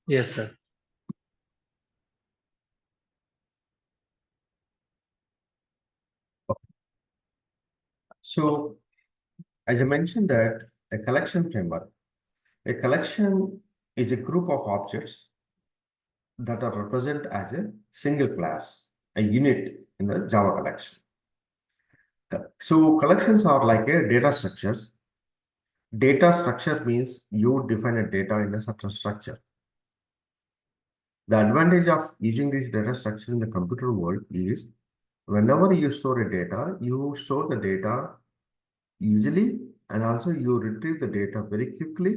Yes, sir. So, as I mentioned that a collection framework, a collection is a group of objects that are represented as a single class, a unit in the Java collection. So collections are like a data structures. Data structure means you define a data in a certain structure. The advantage of using this data structure in the computer world is whenever you store a data, you store the data easily and also you retrieve the data very quickly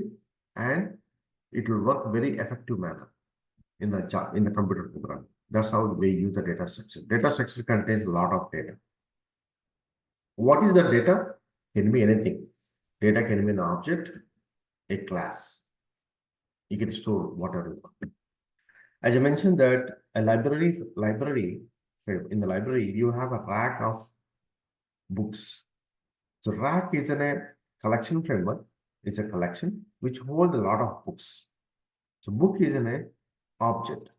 and it will work very effective manner in the computer program. That's how we use the data structure. Data structure contains a lot of data. What is the data? Can be anything. Data can be an object, a class. You can store whatever you want. As I mentioned that a library, in the library, you have a rack of books. So rack is a collection framework. It's a collection which holds a lot of books. So book is an object.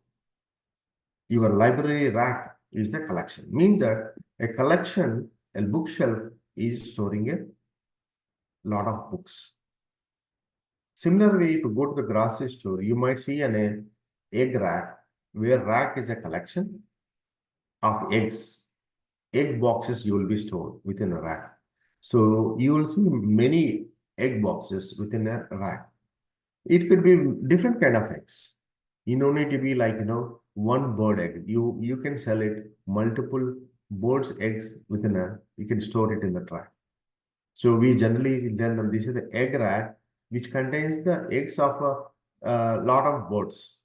Your library rack is the collection. Means that a collection, a bookshelf is storing a lot of books. Similarly, if you go to the grocery store, you might see an egg rack, where rack is a collection of eggs. Egg boxes you will be stored within a rack. So you will see many egg boxes within a rack. It could be different kind of eggs. You don't need to be like, one bird egg. You can sell it multiple birds eggs within you can store it in the rack. So we generally then this is the egg rack which contains the eggs of a lot of birds.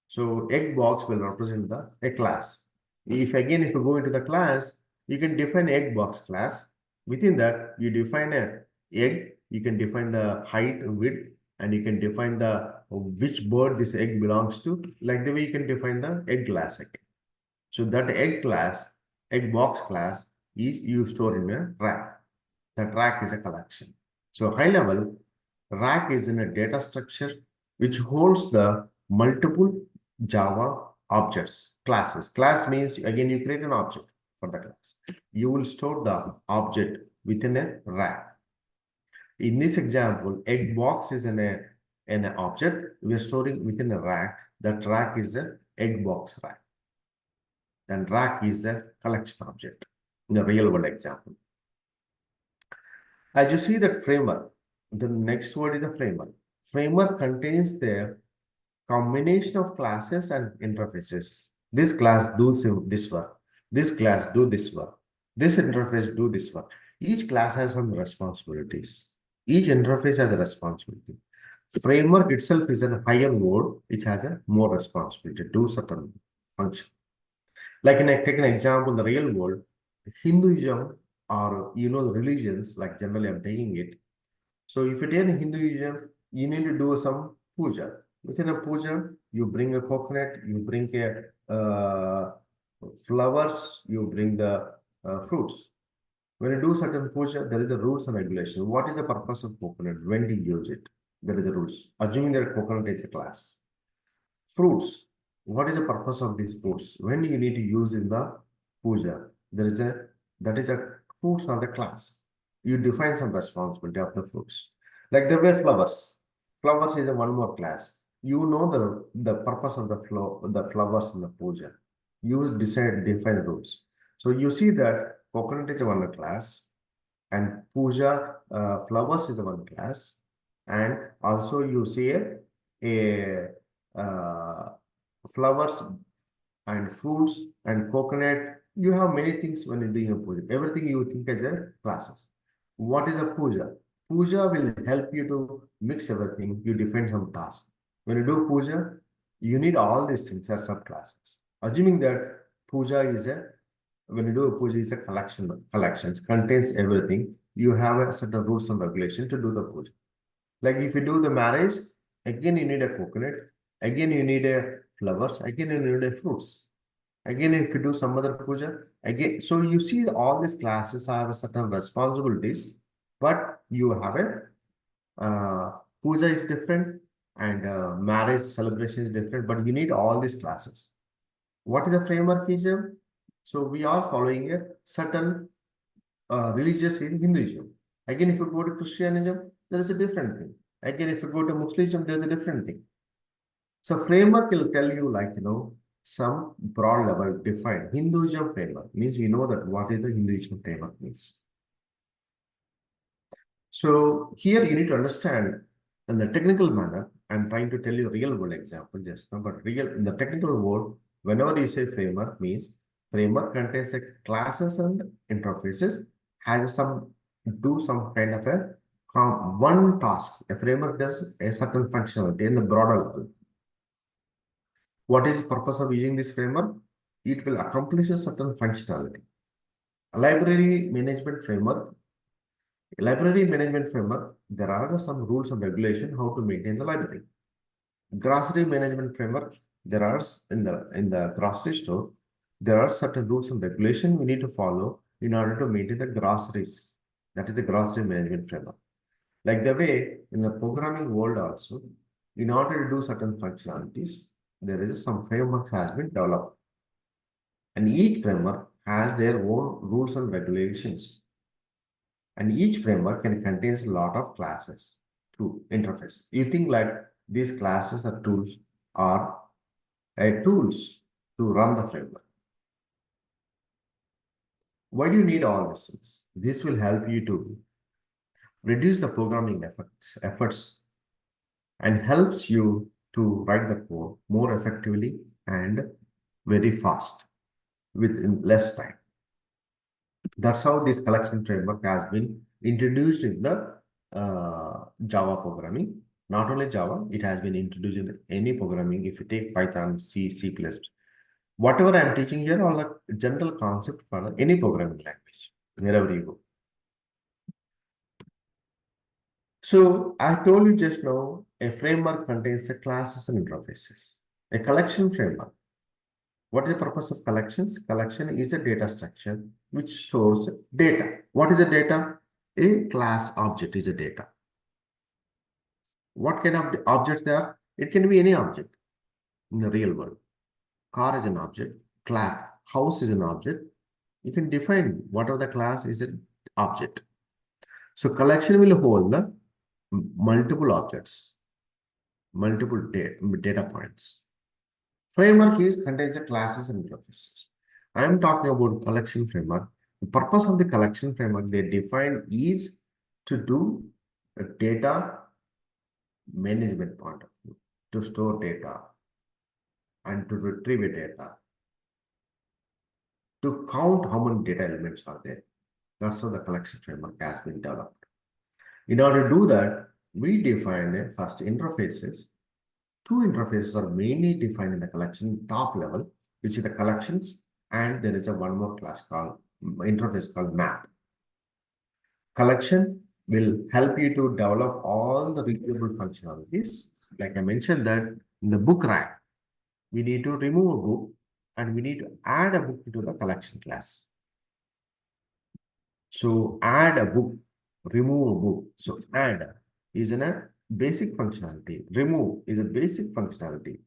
So egg box will represent a class. If you go into the class, you can define egg box class. Within that, you define a egg. You can define the height, width, and you can define the which bird this egg belongs to. Like the way you can define the egg class again. So that egg box class is you store in a rack. That rack is a collection. So high level, rack is in a data structure which holds the multiple Java objects, classes. Class means again you create an object for the class. You will store the object within a rack. In this example, egg box is an object we are storing within a rack. That rack is the egg box rack. And rack is a collection object in the real world example. As you see that framework, the next word is a framework. Framework contains the combination of classes and interfaces. This class this work. This class do this work. This interface do this work. Each class has some responsibilities. Each interface has a responsibility. Framework itself is a higher word which has a more responsibility to do certain function. Like take an example in the real world, Hinduism or the religions, like generally I'm taking it. So if you take Hinduism, you need to do some puja. Within a puja, you bring a coconut, you bring a flowers, you bring the fruits. When you do certain puja, there is the rules and regulations. What is the purpose of coconut? When do you use it? There is the rules. Assuming that coconut is a class. Fruits. What is the purpose of these fruits? When you need to use in the puja? That is a fruits are the class. You define some responsibility of the fruits. Like the way flowers. Flowers is a one more class. You know the purpose of the flowers in the puja. You define rules. So you see that coconut is a one class, and puja flowers is a one class, and also you see a flowers and fruits and coconut. You have many things when you're doing a puja. Everything you think as a classes. What is a puja? Puja will help you to mix everything. You define some task. When you do puja, you need all these things as subclasses. Assuming that puja is a when you do a puja, it's a collections contains everything. You have a certain rules and regulations to do the puja. Like if you do the marriage, again you need a coconut, again you need a flowers, again you need a fruits. Again, if you do some other puja, again, so you see all these classes have a certain responsibilities, but you have a puja is different, and marriage celebration is different, but you need all these classes. What is the framework is? So we are following a certain religious in Hinduism. Again, if you go to Christianism, there is a different thing. Again, if you go to Muslim, there's a different thing. So framework will tell you like, some broad level defined. Hinduism framework means you know that what is the Hinduism framework means. So here you need to understand in the technical manner, I'm trying to tell you real world example just now, but real in the technical world, whenever you say framework means framework contains the classes and interfaces, has some do some kind of a one task. A framework does a certain functionality in the broader level. What is the purpose of using this framework? It will accomplish a certain functionality. A library management framework. Library management framework, there are some rules and regulation how to maintain the library. Grocery management framework, there are in the grocery store, there are certain rules and regulation we need to follow in order to maintain the groceries. That is the grocery management framework. Like the way in the programming world also, in order to do certain functionalities, there is some frameworks has been developed. And each framework has their own rules and regulations. And each framework can contains a lot of classes to interface. You think like these classes or tools are tools to run the framework. Why do you need all these things? This will help you to reduce the programming efforts and helps you to write the code more effectively and very fast within less time. That's how this collection framework has been introduced in the Java programming. Not only Java, it has been introduced in any programming. If you take Python, C, C++, whatever I'm teaching here, all the general concept for any programming language, wherever you go. So I told you just now, a framework contains the classes and interfaces. A collection framework. What is the purpose of collections? Collection is a data structure which stores data. What is a data? A class object is a data. What kind of objects there are? It can be any object in the real world. Car is an object. Class, house is an object. You can define what are the class is an object. So collection will hold the multiple objects, multiple data points. Framework is contains the classes and interfaces. I am talking about collection framework. The purpose of the collection framework they define is to do a data management point of view, to store data and to retrieve data, to count how many data elements are there. That's how the collection framework has been developed. In order to do that, we define first interfaces. Two interfaces are mainly defined in the collection top level, which is the collections, and there is a one more class called interface called map. Collection will help you to develop all the readable functionalities. Like I mentioned that in the book rack, we need to remove a book and we need to add a book to the collection class. So add a book, remove a book. So add is a basic functionality. Remove is a basic functionality.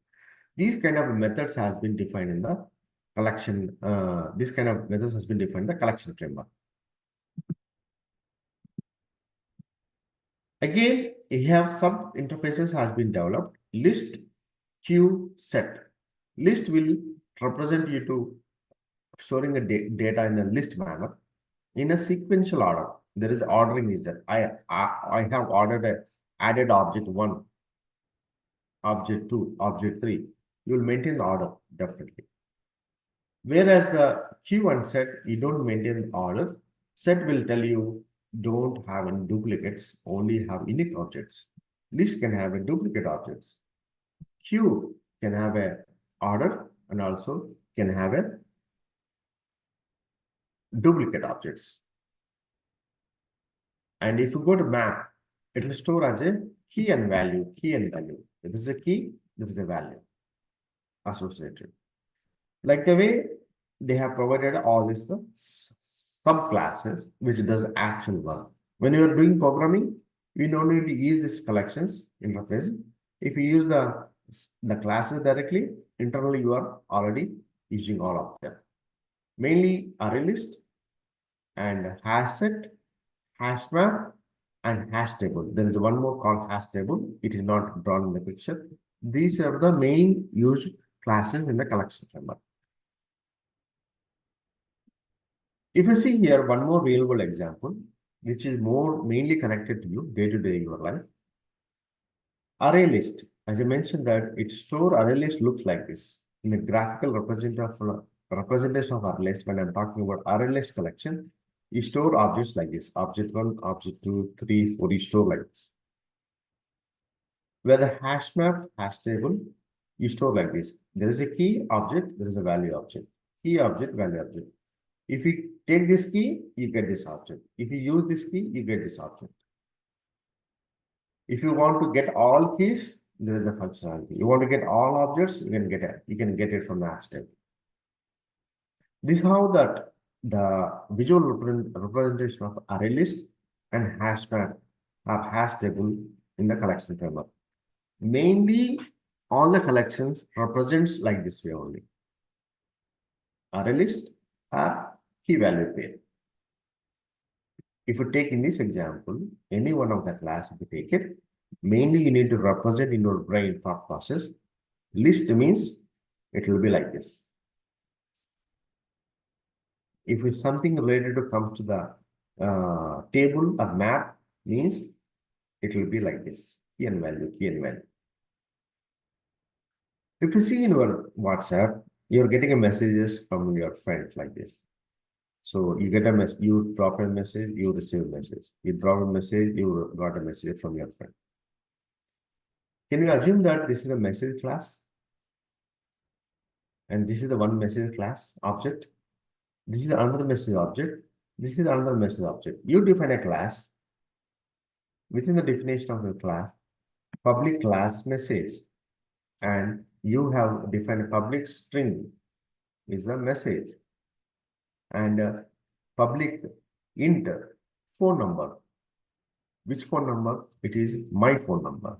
These kind of methods has been defined in the collection. This kind of methods has been defined in the collection framework. Again, you have some interfaces has been developed. List, queue, set. List will represent you to storing a data in a list manner in a sequential order. There is ordering is there. I have added object 1, object 2, object 3. You will maintain the order definitely. Whereas the queue and set, you don't maintain the order. Set will tell you don't have any duplicates, only have unique objects. List can have a duplicate objects. Queue can have a order and also can have a duplicate objects. And if you go to map, it will store as a key and value, key and value. If this is a key, this is a value associated. Like the way they have provided all these the subclasses which does actual work. When you are doing programming, we don't need to use these collections interface. If you use the classes directly, internally you are already using all of them. Mainly array list and hash set, hash map, and hash table. There is one more called hash table. It is not drawn in the picture. These are the main used classes in the collection framework. If you see here one more real world example, which is more mainly connected to you day to day your life. Array list, as I mentioned that it store array list looks like this. In a graphical representation of array list, when I'm talking about array list collection, you store objects like this, object 1, object 2, 3, 4, you store like this. Where the hash map, hash table, you store like this. There is a key object, there is a value object. Key object, value object. If you take this key, you get this object. If you use this key, you get this object. If you want to get all keys, there is a functionality. You want to get all objects, you can get it from the hash table. This is how that the visual representation of array list and hash map or hash table in the collection framework. Mainly, all the collections represents like this way only. Array list or key value pair. If you take in this example, any one of the class, if you take it, mainly you need to represent in your brain thought process. List means it will be like this. If it's something related to comes to the table or map, means it will be like this, key and value, key and value. If you see in your WhatsApp, you're getting a messages from your friends like this. So you get a message, you drop a message, you receive a message. You drop a message, you got a message from your friend. Can you assume that this is a message class? And this is the one message class object. This is another message object. This is another message object. You define a class. Within the definition of the class, public class message. And you have defined a public string is a message. And public int phone number. Which phone number? It is my phone number.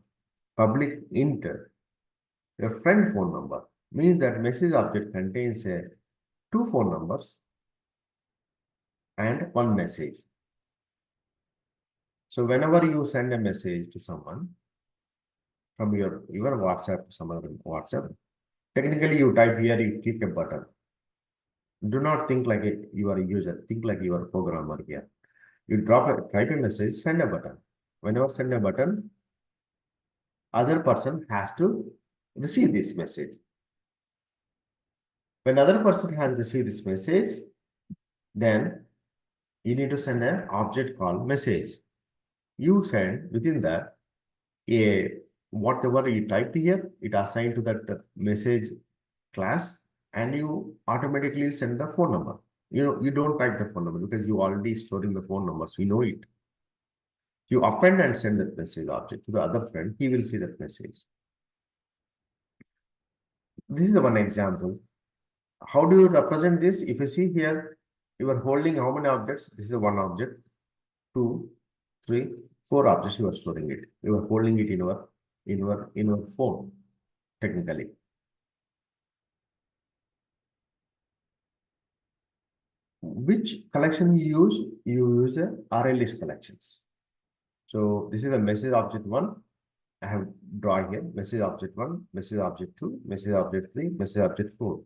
Public int a friend phone number means that message object contains two phone numbers and one message. So whenever you send a message to someone from your WhatsApp to some other WhatsApp, technically you type here, you click a button. Do not think like you are a user, think like you are a programmer here. You type a message, send a button. Whenever send a button, other person has to receive this message. When other person has received this message, then you need to send an object called message. You send within that whatever you typed here, it assigned to that message class, and you automatically send the phone number. You don't type the phone number because you already storing the phone number, so you know it. You append and send that message object to the other friend, he will see that message. This is the one example. How do you represent this? If you see here, you are holding how many objects? This is the one object, 2, 3, 4 objects you are storing it. You are holding it in your phone, technically. Which collection you use? You use array list collections. So this is the message object 1. I have drawn here message object 1, message object 2, message object 3, message object 4.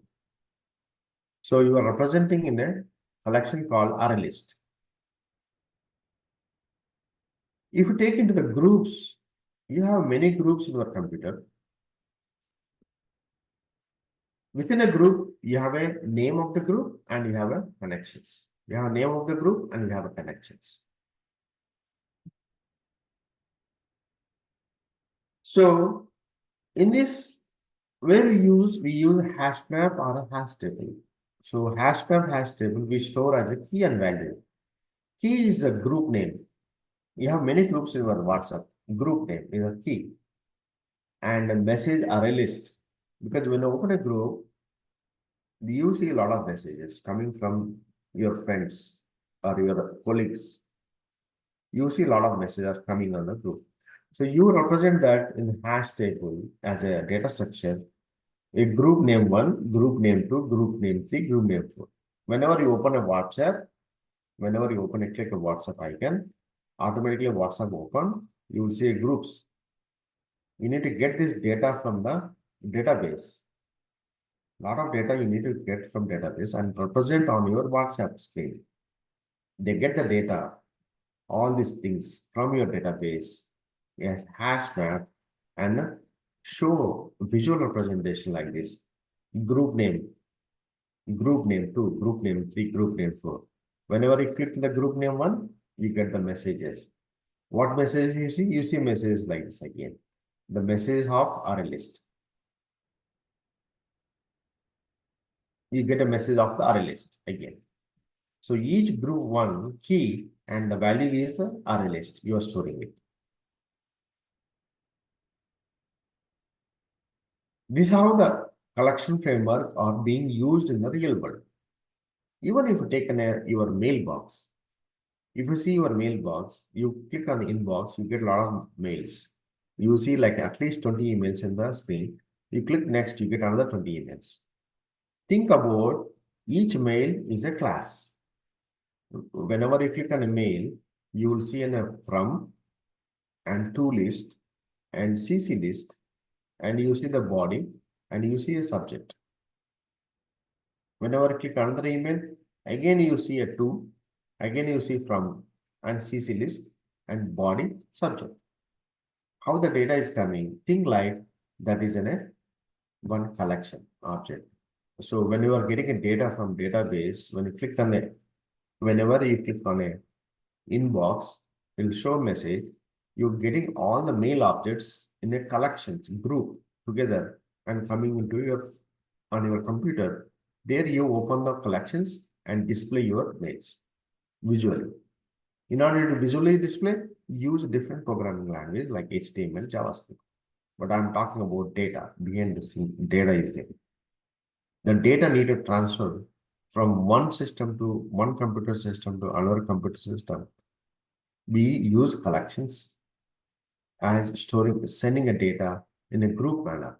So you are representing in a collection called array list. If you take into the groups, you have many groups in your computer. Within a group, you have a name of the group and you have a connections. You have a name of the group and you have a connections. So in this, where we use a hash map or a hash table. So hash map, hash table, we store as a key and value. Key is a group name. You have many groups in your WhatsApp. Group name is a key. And a message array list. Because when you open a group, you see a lot of messages coming from your friends or your colleagues. You see a lot of messages are coming on the group. So you represent that in the hash table as a data structure, a group name 1, group name 2, group name 3, group name 4. Whenever you open a WhatsApp, whenever you open it, click a WhatsApp icon, automatically WhatsApp open, you will see groups. You need to get this data from the database. Lot of data you need to get from database and represent on your WhatsApp screen. They get the data, all these things from your database, yes, hash map, and show visual representation like this. Group name, group name 2, group name 3, group name 4. Whenever you click the group name 1, you get the messages. What message you see? You see messages like this again. The message of array list. You get a message of the array list again. So each group 1 key and the value is the array list. You are storing it. This is how the collection framework are being used in the real world. Even if you take your mailbox, if you see your mailbox, you click on the inbox, you get a lot of mails. You see like at least 20 emails in the screen. You click next, you get another 20 emails. Think about each mail is a class. Whenever you click on a mail, you will see a from and to list and CC list, and you see the body and you see a subject. Whenever you click another email, again you see a to, again you see from and CC list and body subject. How the data is coming, think like that is in a one collection object. So when you are getting a data from database, when you click on it, whenever you click on a inbox, it will show message. You're getting all the mail objects in a collections group together and coming into your on your computer. There you open the collections and display your mails visually. In order to visually display, use a different programming language like HTML, JavaScript. But I'm talking about data. Behind the scene, data is there. The data need to transfer from one system to one computer system to another computer system. We use collections as storing, sending a data in a group manner,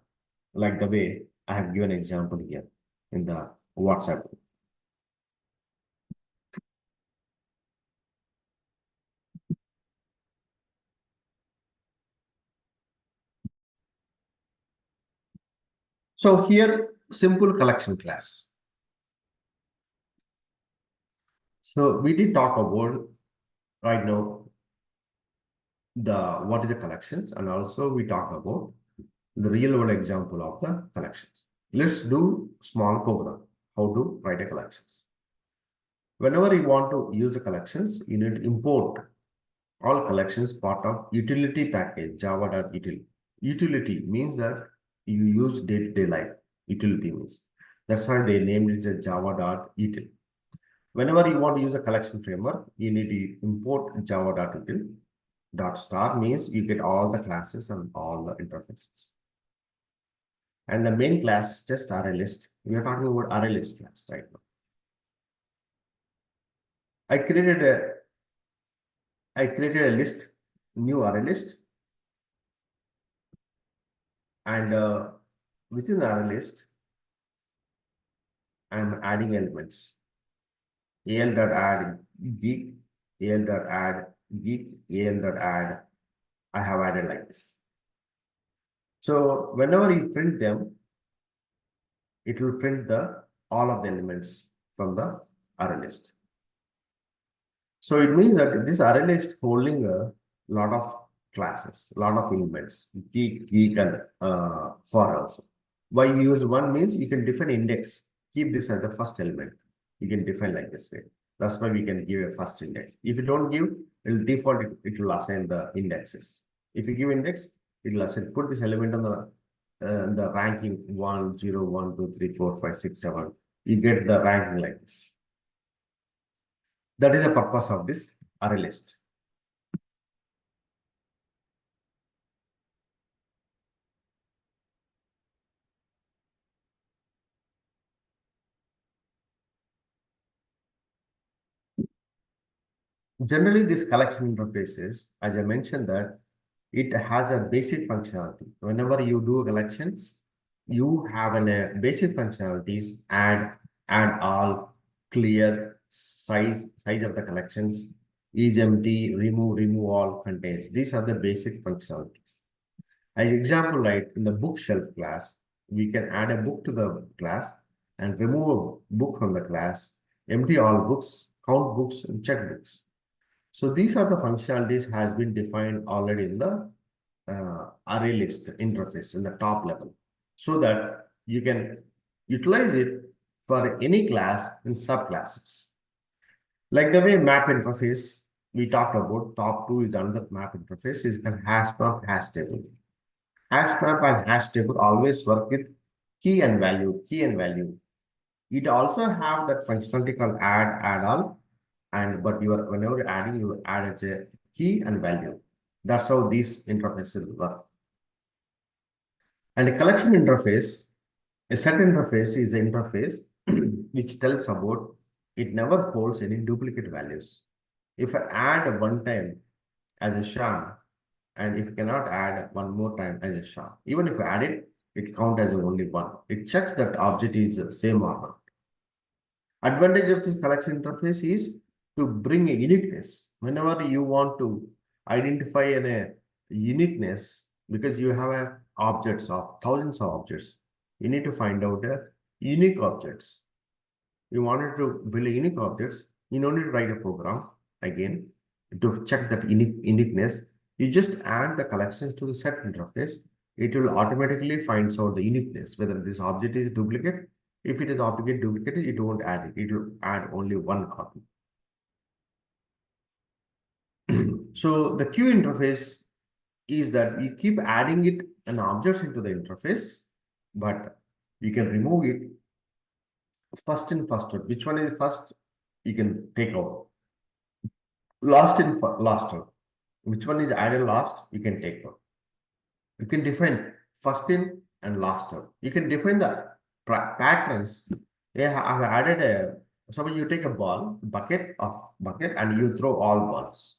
like the way I have given example here in the WhatsApp. So here, simple collection class. So we did talk about right now the what is the collections, and also we talk about the real world example of the collections. Let's do small program, how to write a collections. Whenever you want to use the collections, you need to import all collections part of utility package, java.utility. Utility means that you use day-to-day life. Utility means. That's why they named it as java.util. Whenever you want to use a collection framework, you need to import java.util. Dot star means you get all the classes and all the interfaces. And the main class is just array list. We are talking about array list class right now. I created a list, new array list, and within the array list, I'm adding elements. al.add geek, al.add geek, al.add. I have added like this. So whenever you print them, it will print the all of the elements from the array list. So it means that this array list holding a lot of classes, a lot of elements, geek, and for also. Why you use one means you can define index, keep this as the first element. You can define like this way. That's why we can give a first index. If you don't give, it will default, it will assign the indexes. If you give index, it will assign, put this element on the ranking 1, 0, 1, 2, 3, 4, 5, 6, 7. You get the ranking like this. That is the purpose of this array list. Generally, these collection interfaces, as I mentioned that it has a basic functionality. Whenever you do collections, you have a basic functionalities, add all, clear, size of the collections, is empty, remove all, contains. These are the basic functionalities. As example, like in the bookshelf class, we can add a book to the class and remove a book from the class, empty all books, count books, and check books. So these are the functionalities has been defined already in the array list interface in the top level, so that you can utilize it for any class in subclasses. Like the way map interface we talked about, top two is another map interface is the hash map hash table. Hash map and hash table always work with key and value. It also have that functionality called add all, but whenever you're adding, you add as a key and value. That's how these interfaces work. And a collection interface, a set interface is the interface which tells about it never holds any duplicate values. If I add one time as a sham, and if you cannot add one more time as a sham, even if you add it, it counts as only one. It checks that object is the same or not. Advantage of this collection interface is to bring a uniqueness. Whenever you want to identify a uniqueness, because you have objects of thousands of objects, you need to find out the unique objects. You wanted to build a unique objects, you don't need to write a program again to check that uniqueness. You just add the collections to the set interface. It will automatically find out the uniqueness, whether this object is duplicate. If it is object duplicated, it won't add it. It will add only one copy. So the queue interface is that you keep adding it an objects into the interface, but you can remove it first in, first out. Which one is first? You can take out. Last in, last out. Which one is added last? You can take out. You can define first in and last out. You can define the patterns. Yeah, I've added suppose you take a bucket, and you throw all balls.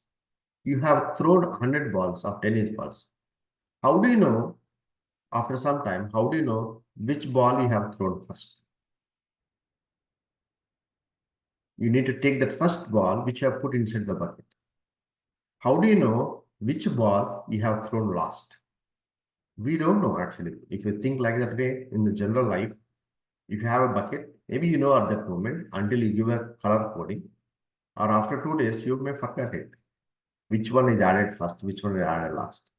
You have thrown 100 balls of tennis balls. How do you know, after some time, how do you know which ball you have thrown first? You need to take that first ball which you have put inside the bucket. How do you know which ball you have thrown last? We don't know actually. If you think like that way in the general life, if you have a bucket, maybe you know at that moment until you give a color coding, or after 2 days, you may forget it. Which one is added first, which one is added last.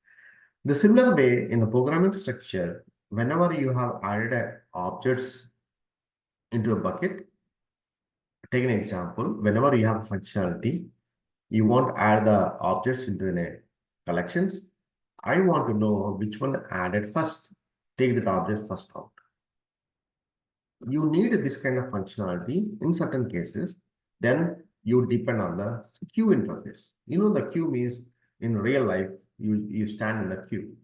The similar way in the programming structure, whenever you have added objects into a bucket, take an example, whenever you have a functionality, you want to add the objects into a collections. I want to know which one added first. Take that object first out. You need this kind of functionality in certain cases. Then you depend on the queue interface. You know, the queue means in real life, you stand in the queue.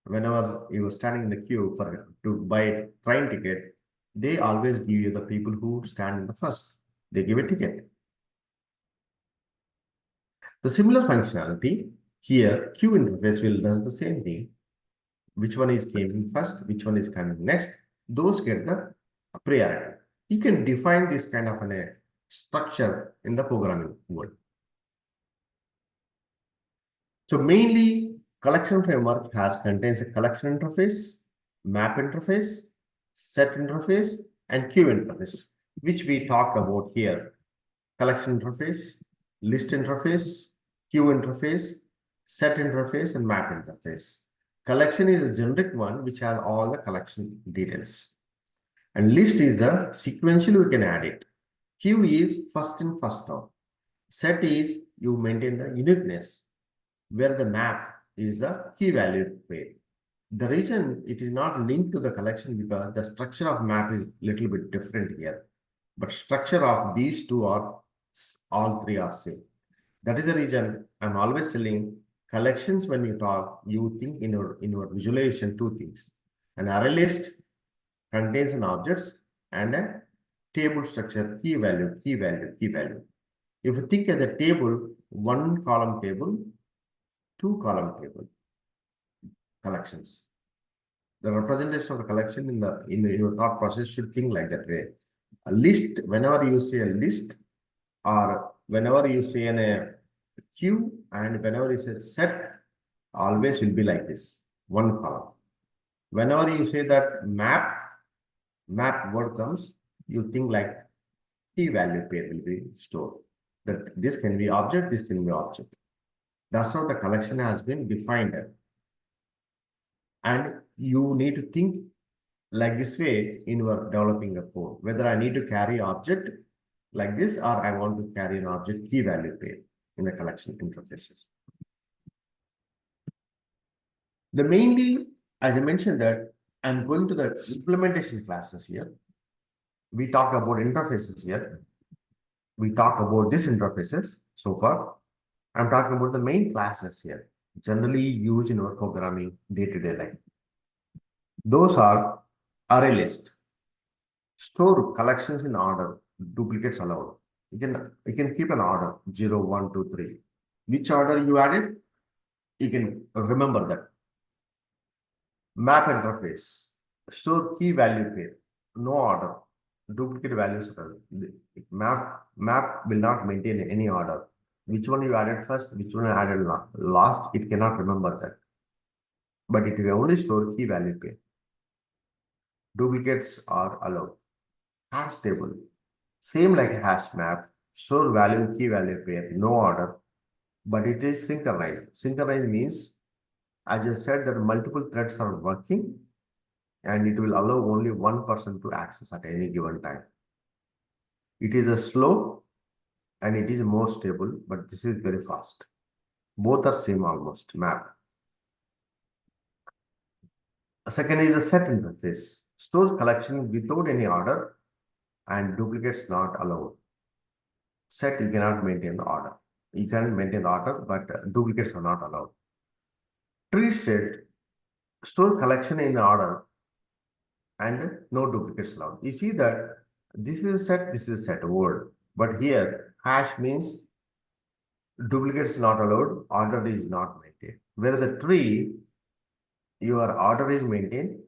Whenever you are standing in the queue to buy a train ticket, they always give you the people who stand in the first. They give a ticket. The similar functionality here, queue interface will does the same thing. Which one is coming first, which one is coming next, those get the priority. You can define this kind of a structure in the programming world. So mainly collection framework contains a collection interface, map interface, set interface, and queue interface, which we talked about here. Collection interface, list interface, queue interface, set interface, and map interface. Collection is a generic one which has all the collection details. And list is a sequential, we can add it. Queue is first in, first out. Set is you maintain the uniqueness, where the map is the key value pair. The reason it is not linked to the collection because the structure of map is little bit different here. But structure of these two are all three are same. That is the reason I'm always telling collections when you talk, you think in your visualization two things. An array list contains an objects and a table structure, key value, key value, key value. If you think of the table, one column table, two column table collections. The representation of the collection in your thought process should think like that way. A list, whenever you say a list, or whenever you say a queue, and whenever you say set, always will be like this, one column. Whenever you say that map word comes, you think like key value pair will be stored. That this can be object, this can be object. That's how the collection has been defined. And you need to think like this way in your developing a code, whether I need to carry object like this or I want to carry an object key value pair in the collection interfaces. The mainly, as I mentioned that I'm going to the implementation classes here. We talk about interfaces here. We talk about these interfaces so far. I'm talking about the main classes here, generally used in our programming day-to-day life. Those are array list, store collections in order, duplicates allowed. You can keep an order 0, 1, 2, 3. Which order you added, you can remember that. Map interface, store key value pair, no order, duplicate values. Map will not maintain any order. Which one you added first, which one you added last, it cannot remember that. But it will only store key value pair. Duplicates are allowed. Hash table, same like a hash map, store value key value pair, no order, but it is synchronized. Synchronized means, as I said, that multiple threads are working and it will allow only one person to access at any given time. It is a slow and it is more stable, but this is very fast. Both are same almost map. Second is the set interface. Stores collection without any order and duplicates not allowed. Set, you cannot maintain the order. You can maintain the order, but duplicates are not allowed. Tree set, store collection in order and no duplicates allowed. You see that this is a set, this is a set word, but here hash means duplicates not allowed, order is not maintained. Where the tree, your order is maintained,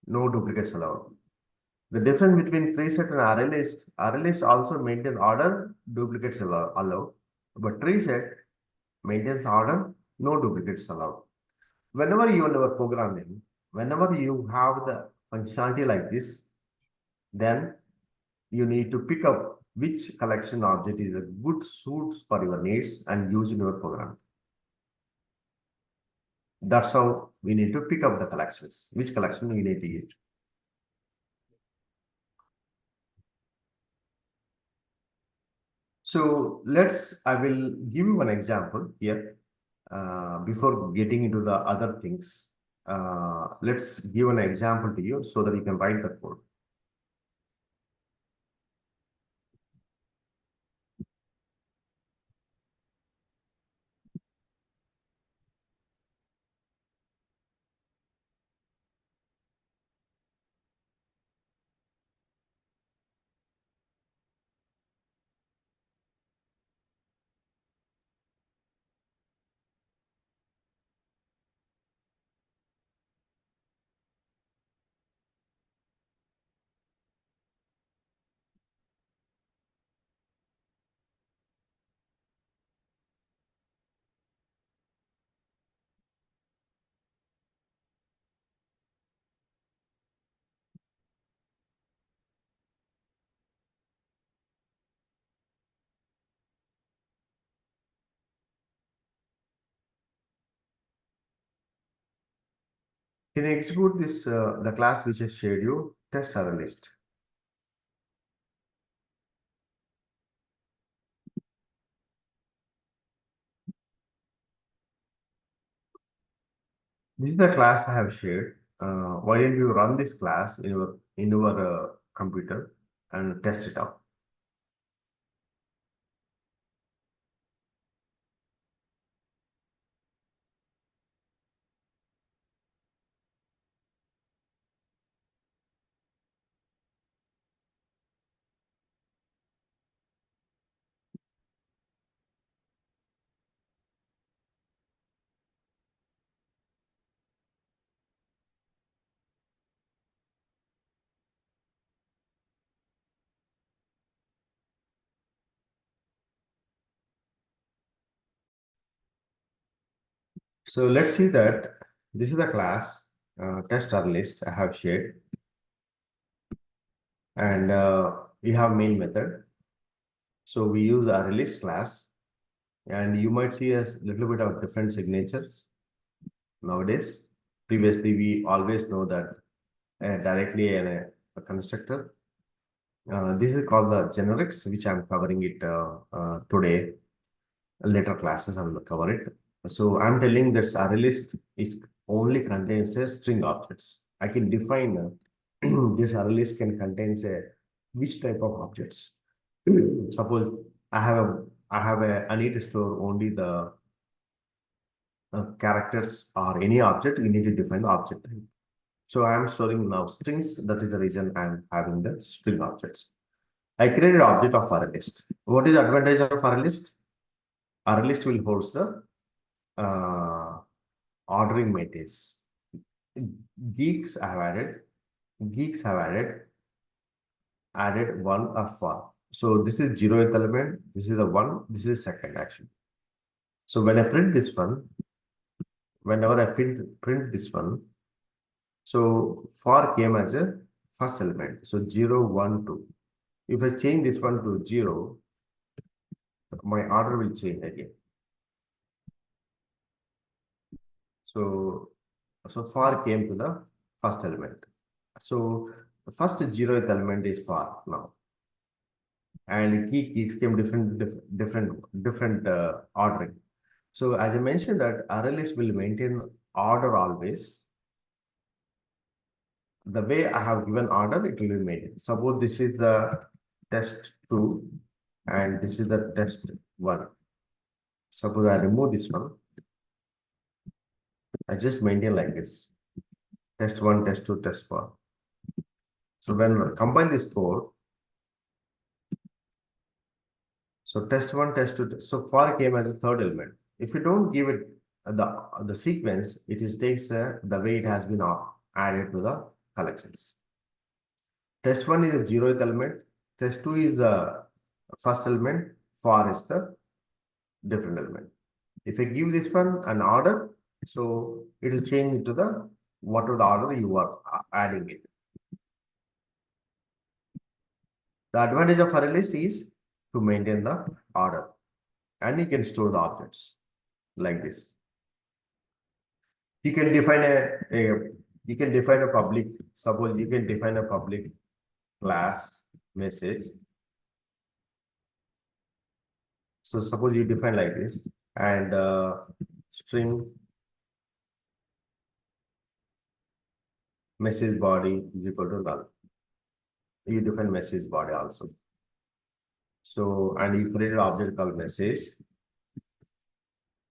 no duplicates allowed. The difference between tree set and array list also maintains order, duplicates allowed, but tree set maintains order, no duplicates allowed. Whenever you are programming, whenever you have the functionality like this, then you need to pick up which collection object is a good suit for your needs and use in your program. That's how we need to pick up the collections, which collection we need to use. So I will give you an example here before getting into the other things. Let's give an example to you so that you can write the code. Can you execute this, the class which I shared you, test array list. This is the class I have shared. Why don't you run this class in your computer and test it out? So let's see that this is the class test list I have shared, and we have main method. So we use a list class, and you might see a little bit of different signatures nowadays. Previously, we always know that directly in a constructor. This is called the generics, which I'm covering it today. Later classes I will cover it. So I'm telling that array list is only contains a string objects. I can define this array list can contains a which type of objects. Suppose I need to store only the characters or any object. You need to define the object type. So I am storing now strings. That is the reason I'm having the string objects. I created object of array list. What is the advantage of array list? Array list will host the uh, ordering matrix. Geeks have added. Geeks have added one or four. So this is 0th element. This is the one. This is second action. So when I print this one, whenever I print this one, so for came as a first element. So 0, 1, 2. If I change this one to 0, my order will change again. So for came to the first element. So the first 0th element is for now, and keys came different ordering. So as I mentioned that array list will maintain order always. The way I have given order, it will be maintained. Suppose this is the test 2 and this is the test 1. Suppose I remove this one. I just maintain like this. Test 1, test 2, test 4. So when we combine this code, so test 1, test 2, so for came as a third element. If you don't give it the sequence, it is takes the way it has been added to the collections. Test 1 is the 0th element. Test 2 is the first element. 4 is the different element. If I give this one an order, so it will change into the whatever the order you are adding it. The advantage of array list is to maintain the order, and you can store the objects like this. You can define a public. Suppose you can define a public class message. So suppose you define like this, and string message body is equal to null. You define message body also. So, and you create an object called message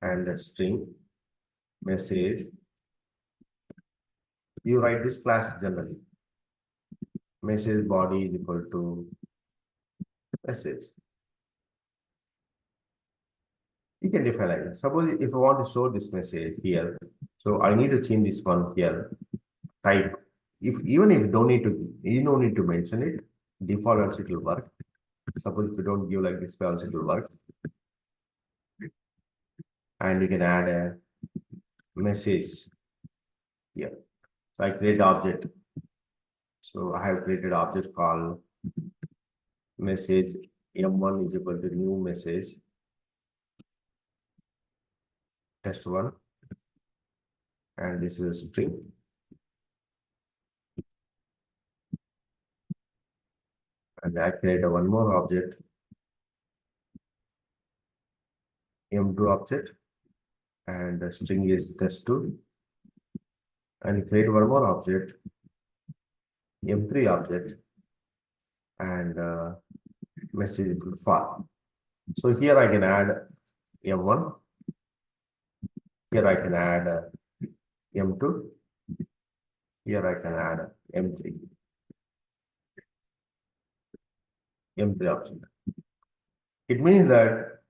and a string message. You write this class generally. Message body is equal to message. You can define like that. Suppose if I want to store this message here, so I need to change this one here. Type. Even if you don't need to mention it. Default also it will work. Suppose if you don't give like this, also it will work. And you can add a message here. So I create object. So I have created object called message m1 is equal to new message test 1, and this is a string. And I create a one more object m2 object, and the string is test2, and create one more object m3 object, and message equal to far. So here I can add m1, here I can add m2, here I can add m3 object. It means that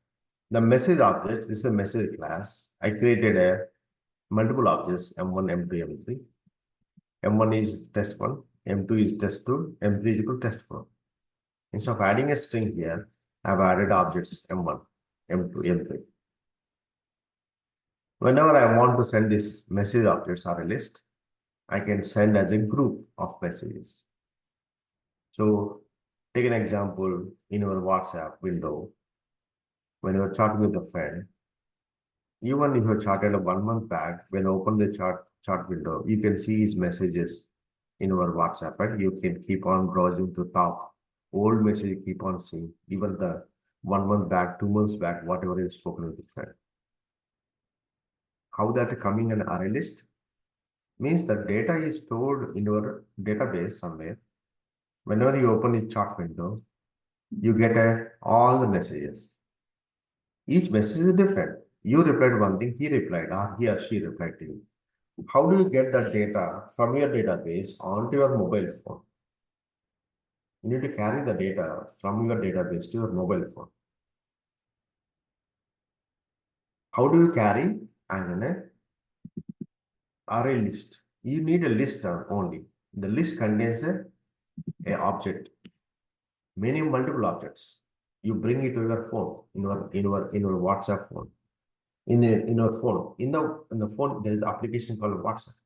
the message object, this is a message class. I created a multiple objects m1, m2, m3. M1 is test 1, M2 is test 2, M3 is equal to test 4. Instead of adding a string here, I've added objects M1, M2, M3. Whenever I want to send this message objects or a list, I can send as a group of messages. So take an example in your WhatsApp window, when you're chatting with a friend, even if you chatted a 1 month back, when you open the chat window, you can see his messages in your WhatsApp, right? You can keep on browsing to top. Old message keep on seeing, even the 1 month back, 2 months back, whatever you've spoken with the friend. How that coming an array list means the data is stored in your database somewhere. Whenever you open the chat window, you get all the messages. Each message is different. You replied one thing, he replied, or he or she replied to you. How do you get that data from your database onto your mobile phone? You need to carry the data from your database to your mobile phone. How do you carry? As an array list. You need a list only. The list contains a object, many multiple objects. You bring it to your phone, in your WhatsApp phone. In your phone. In the phone, there is an application called WhatsApp.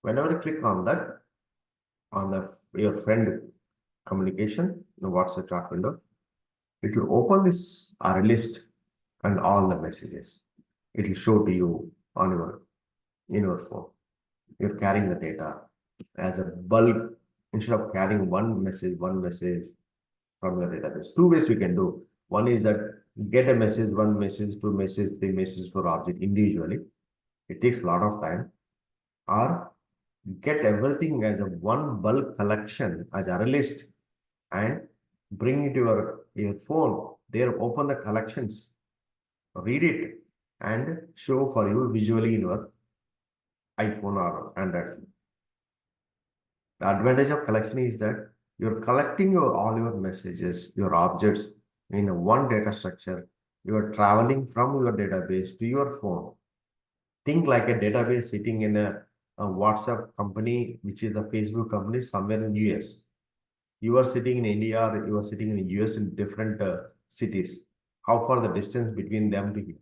Whenever you click on that, on your friend communication in the WhatsApp chat window, it will open this array list and all the messages. It will show to you on your phone. You're carrying the data as a bulk instead of carrying one message from your database. Two ways we can do. One is that get a message, one message, two messages, three messages for object individually. It takes a lot of time. Or get everything as a one bulk collection as a list and bring it to your phone. There, open the collections, read it, and show for you visually in your iPhone or Android phone. The advantage of collection is that you're collecting all your messages, your objects in a one data structure. You are traveling from your database to your phone. Think like a database sitting in a WhatsApp company, which is the Facebook company somewhere in US. You are sitting in India or you are sitting in US in different cities. How far the distance between them to you?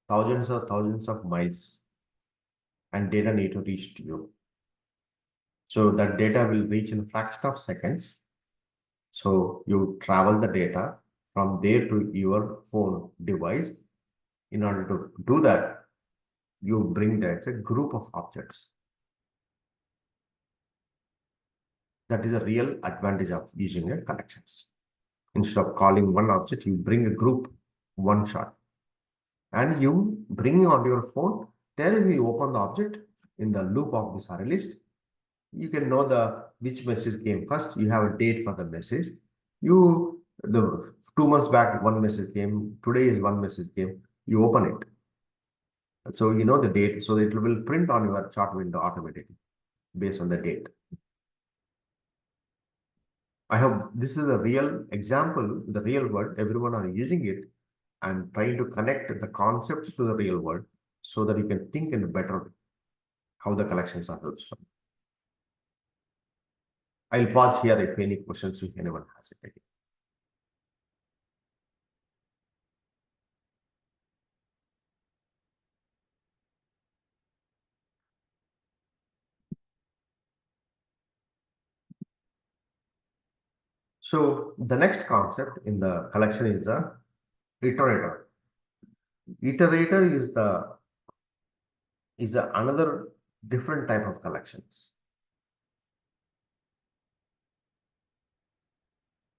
Thousands of miles, and data need to reach to you. So that data will reach in a fraction of seconds. So you travel the data from there to your phone device. In order to do that, you bring that a group of objects. That is a real advantage of using a collections. Instead of calling one object, you bring a group one shot. And you bring on your phone, then we open the object in the loop of this array list. You can know which message came first. You have a date for the message. The 2 months back, one message came. Today is one message came. You open it. So you know the date. So it will print on your chart window automatically based on the date. I hope this is a real example, the real world. Everyone are using it. I'm trying to connect the concepts to the real world so that you can think in a better way how the collections are helpful. I'll pause here if any questions if anyone has it. So the next concept in the collection is the iterator. Iterator is another different type of collections.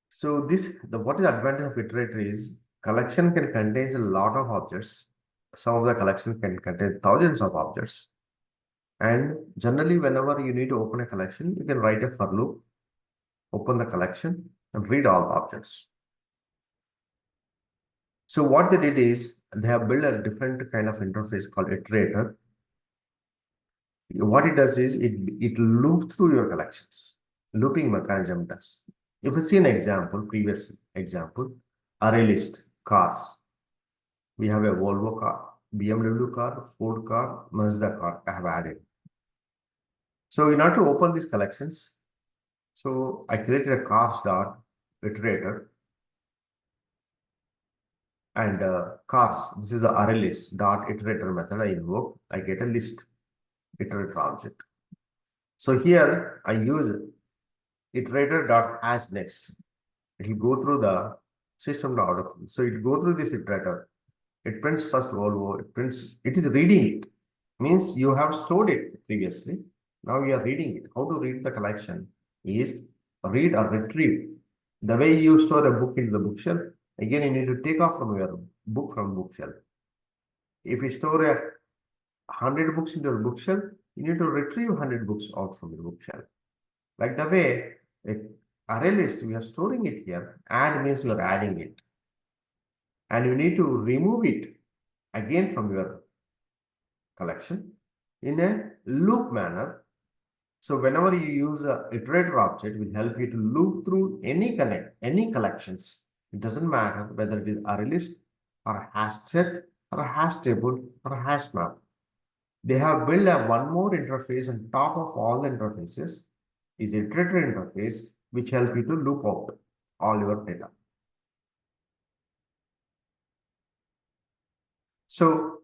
So what is the advantage of iterator is collection can contain a lot of objects. Some of the collection can contain thousands of objects. And generally, whenever you need to open a collection, you can write a for loop, open the collection, and read all the objects. So what they did is they have built a different kind of interface called iterator. What it does is it loops through your collections. Looping mechanism does. If you see an example, previous example, array list, cars. We have a Volvo car, BMW car, Ford car, Mazda car I have added. So in order to open these collections, so I created a cars dot iterator. and cars. This is the array list dot iterator method I invoke. I get a list iterator object. So here I use iterator dot has next. It will go through the system out. So it go through this iterator. It prints first Volvo. It prints. It is reading it. Means you have stored it previously. Now you are reading it. How to read the collection is read or retrieve. The way you store a book into the bookshelf, again you need to take off from your book from bookshelf. If you store 100 books into your bookshelf, you need to retrieve 100 books out from your bookshelf. Like the way a array list, we are storing it here. Add means you are adding it. And you need to remove it again from your collection in a loop manner. So whenever you use a iterator object, will help you to loop through any collections. It doesn't matter whether it is array list or a hash set or a hash table or a hash map. They have built a one more interface on top of all the interfaces is iterator interface, which help you to loop out all your data. So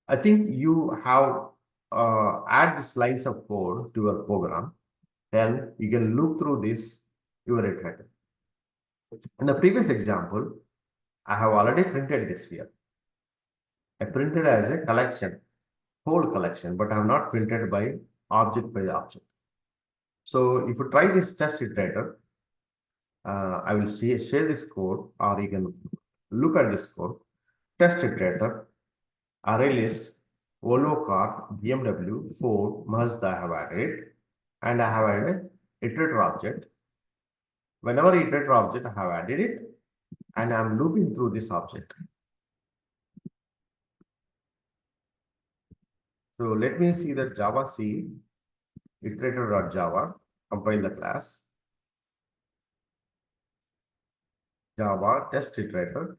I think you have add these lines of code to your program, then you can loop through this your iterator. In the previous example, I have already printed this here. I printed as a collection, whole collection, but I have not printed by object. So if you try this test iterator, I will share this code, or you can look at this code. Test iterator, array list, Volvo car, BMW, Ford, Mazda I have added, and I have added iterator object. Whenever iterator object, I have added it, and I'm looping through this object. So let me see the Java C iterator.java, compile the class. Java test iterator.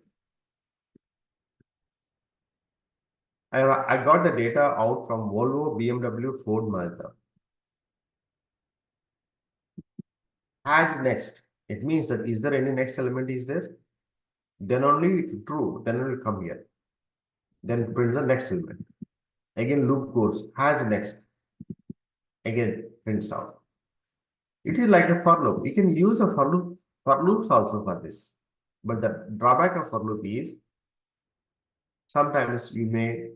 I got the data out from Volvo, BMW, Ford, Mazda. As next, it means that is there any next element is there? Then only it's true, then it will come here. Then print the next element. Again, loop goes, has next. Again, prints out. It is like a for loop. You can use a for loops also for this. But the drawback of for loop is sometimes we may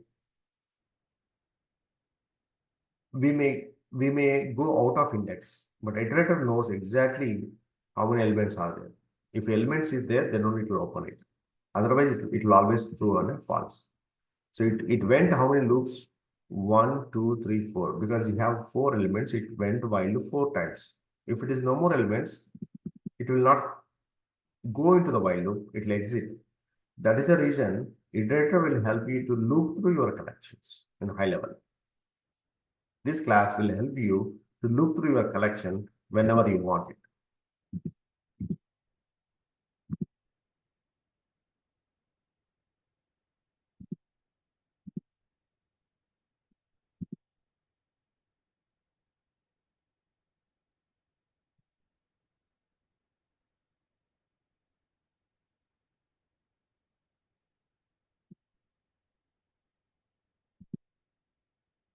go out of index, but iterator knows exactly how many elements are there. If elements is there, then only it will open it. Otherwise, it will always true and false. So it went how many loops? 1, 2, 3, 4. Because you have 4 elements, it went while loop 4 times. If it is no more elements, it will not go into the while loop, it will exit. That is the reason iterator will help you to loop through your collections in high level. This class will help you to loop through your collection whenever you want it.